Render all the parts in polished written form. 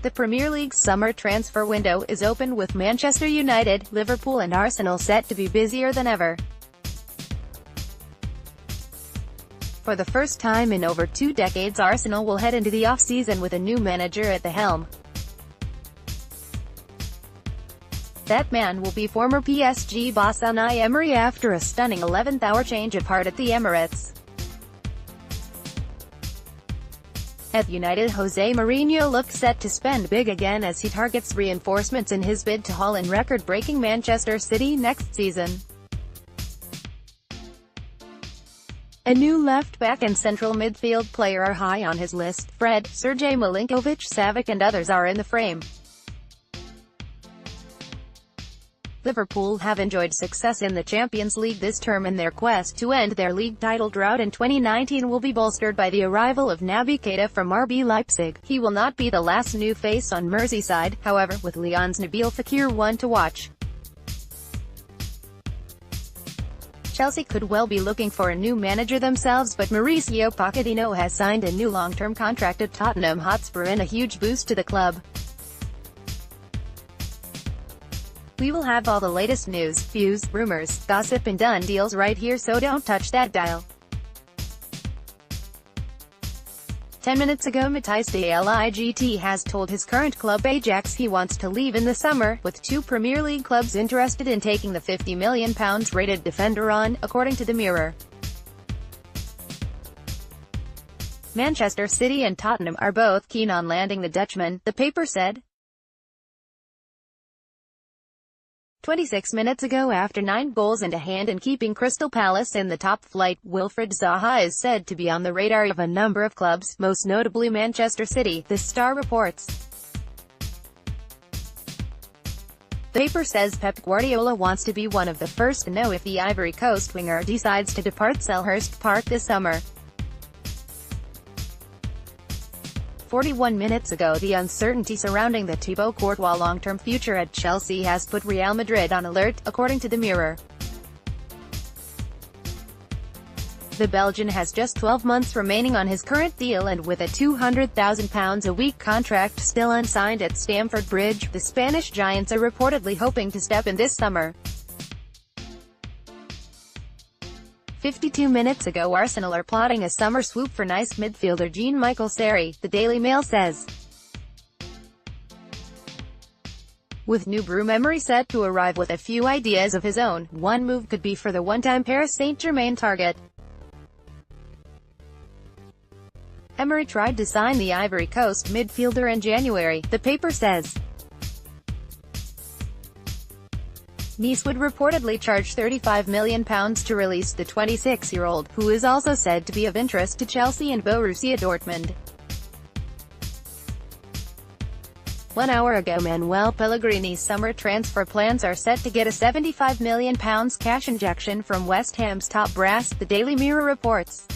The Premier League's summer transfer window is open, with Manchester United, Liverpool and Arsenal set to be busier than ever. For the first time in over 2 decades, Arsenal will head into the off-season with a new manager at the helm. That man will be former PSG boss Unai Emery after a stunning 11th-hour change of heart at the Emirates. At United, Jose Mourinho looks set to spend big again as he targets reinforcements in his bid to haul in record-breaking Manchester City next season. A new left-back and central midfield player are high on his list. Fred, Sergej Milinkovic-Savic and others are in the frame. Liverpool have enjoyed success in the Champions League this term, and their quest to end their league title drought in 2019 will be bolstered by the arrival of Naby Keita from RB Leipzig. He will not be the last new face on Merseyside, however, with Lyon's Nabil Fekir one to watch. Chelsea could well be looking for a new manager themselves, but Mauricio Pochettino has signed a new long-term contract at Tottenham Hotspur in a huge boost to the club. We will have all the latest news, views, rumors, gossip and done deals right here, so don't touch that dial. 10 minutes ago, Matthijs de Ligt has told his current club Ajax he wants to leave in the summer, with 2 Premier League clubs interested in taking the £50 million rated defender on, according to the Mirror. Manchester City and Tottenham are both keen on landing the Dutchman, the paper said. 26 minutes ago, after 9 goals and a hand in keeping Crystal Palace in the top flight, Wilfried Zaha is said to be on the radar of a number of clubs, most notably Manchester City, the Star reports. The paper says Pep Guardiola wants to be one of the first to know if the Ivory Coast winger decides to depart Selhurst Park this summer. 41 minutes ago, the uncertainty surrounding the Thibaut Courtois long-term future at Chelsea has put Real Madrid on alert, according to the Mirror. The Belgian has just 12 months remaining on his current deal, and with a £200,000 a week contract still unsigned at Stamford Bridge, the Spanish Giants are reportedly hoping to step in this summer. 52 minutes ago, Arsenal are plotting a summer swoop for Nice midfielder Jean-Michel Seri, the Daily Mail says. With new Unai Emery set to arrive with a few ideas of his own, one move could be for the one-time Paris Saint-Germain target. Emery tried to sign the Ivory Coast midfielder in January, the paper says. Nice would reportedly charge £35 million to release the 26-year-old, who is also said to be of interest to Chelsea and Borussia Dortmund. 1 hour ago, Manuel Pellegrini's summer transfer plans are set to get a £75 million cash injection from West Ham's top brass, the Daily Mirror reports.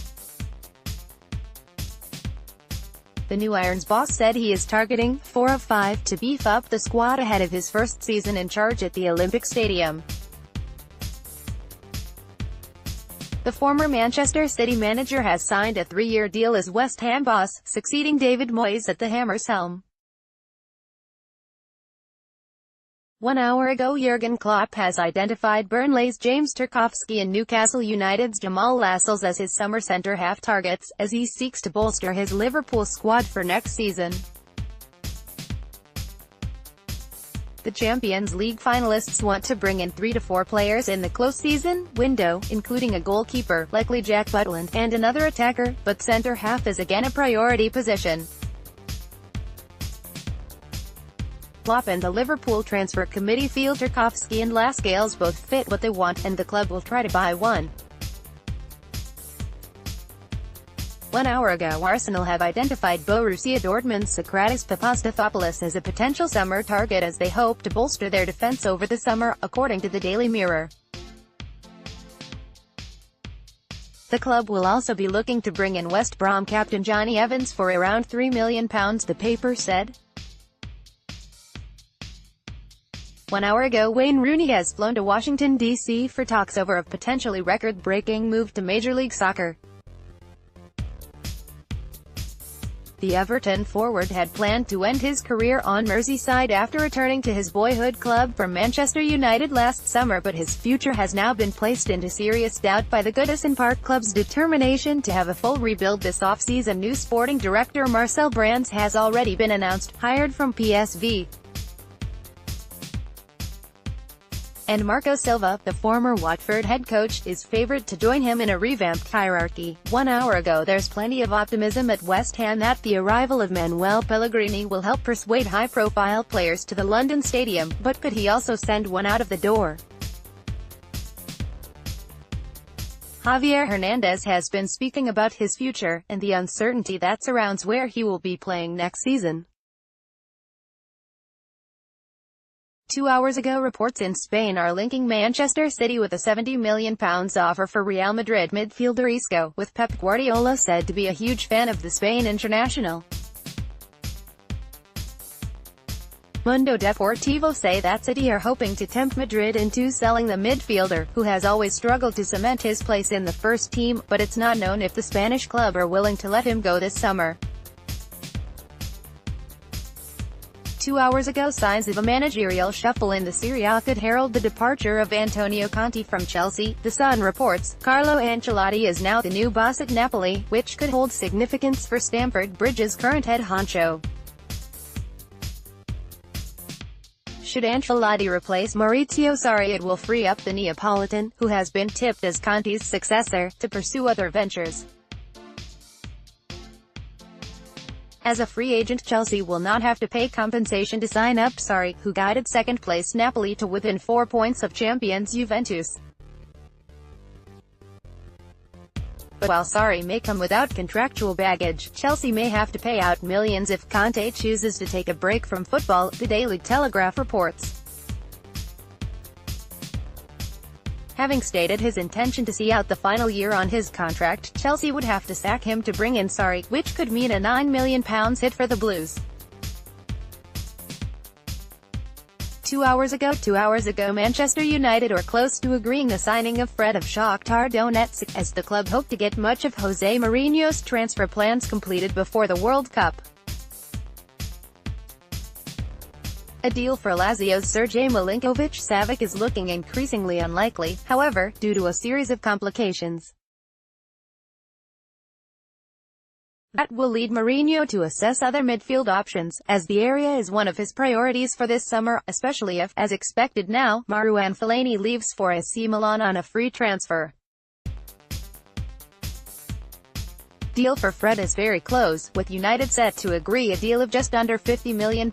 The new Irons boss said he is targeting 4 of 5 to beef up the squad ahead of his first season in charge at the Olympic Stadium. The former Manchester City manager has signed a 3-year deal as West Ham boss, succeeding David Moyes at the Hammers helm. 1 hour ago, Jurgen Klopp has identified Burnley's James Tarkowski and Newcastle United's Jamal Lascelles as his summer centre-half targets, as he seeks to bolster his Liverpool squad for next season. The Champions League finalists want to bring in 3 to 4 players in the close season window, including a goalkeeper, likely Jack Butland, and another attacker, but centre-half is again a priority position. Klopp and the Liverpool transfer committee feel Tarkowski and Lascelles both fit what they want, and the club will try to buy one. 1 hour ago, Arsenal have identified Borussia Dortmund's Sokratis Papastafopoulos as a potential summer target, as they hope to bolster their defence over the summer, according to the Daily Mirror. The club will also be looking to bring in West Brom captain Johnny Evans for around £3 million, the paper said. 1 hour ago, Wayne Rooney has flown to Washington, D.C. for talks over a potentially record-breaking move to Major League Soccer. The Everton forward had planned to end his career on Merseyside after returning to his boyhood club from Manchester United last summer, but his future has now been placed into serious doubt by the Goodison Park club's determination to have a full rebuild this off-season. New sporting director Marcel Brands has already been announced, hired from PSV. And Marco Silva, the former Watford head coach, is favoured to join him in a revamped hierarchy. 1 hour ago, there's plenty of optimism at West Ham that the arrival of Manuel Pellegrini will help persuade high-profile players to the London stadium, but could he also send one out of the door? Javier Hernandez has been speaking about his future, and the uncertainty that surrounds where he will be playing next season. 2 hours ago, reports in Spain are linking Manchester City with a £70 million offer for Real Madrid midfielder Isco, with Pep Guardiola said to be a huge fan of the Spain international. Mundo Deportivo say that City are hoping to tempt Madrid into selling the midfielder, who has always struggled to cement his place in the first team, but it's not known if the Spanish club are willing to let him go this summer. 2 hours ago, signs of a managerial shuffle in the Serie A could herald the departure of Antonio Conte from Chelsea. The Sun reports, Carlo Ancelotti is now the new boss at Napoli, which could hold significance for Stamford Bridge's current head honcho. Should Ancelotti replace Maurizio Sarri, it will free up the Neapolitan, who has been tipped as Conte's successor, to pursue other ventures. As a free agent, Chelsea will not have to pay compensation to sign up Sarri, who guided second-place Napoli to within 4 points of champions Juventus. But while Sarri may come without contractual baggage, Chelsea may have to pay out millions if Conte chooses to take a break from football, the Daily Telegraph reports. Having stated his intention to see out the final year on his contract, Chelsea would have to sack him to bring in Sarri, which could mean a £9 million hit for the Blues. 2 hours ago, Manchester United were close to agreeing the signing of Fred of Shakhtar Donetsk, as the club hoped to get much of Jose Mourinho's transfer plans completed before the World Cup. A deal for Lazio's Sergej Milinkovic-Savic is looking increasingly unlikely, however, due to a series of complications that will lead Mourinho to assess other midfield options, as the area is one of his priorities for this summer, especially if, as expected now, Marouane Fellaini leaves for AC Milan on a free transfer. Deal for Fred is very close, with United set to agree a deal of just under £50 million.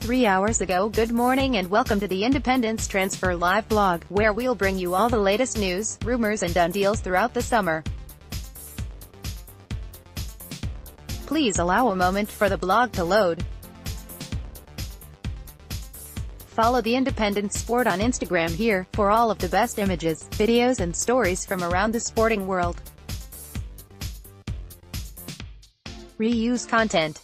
3 hours ago, good morning and welcome to the Independent's Transfer Live blog, where we'll bring you all the latest news, rumors and done deals throughout the summer. Please allow a moment for the blog to load. Follow the Independent Sport on Instagram here, for all of the best images, videos and stories from around the sporting world. Reuse content.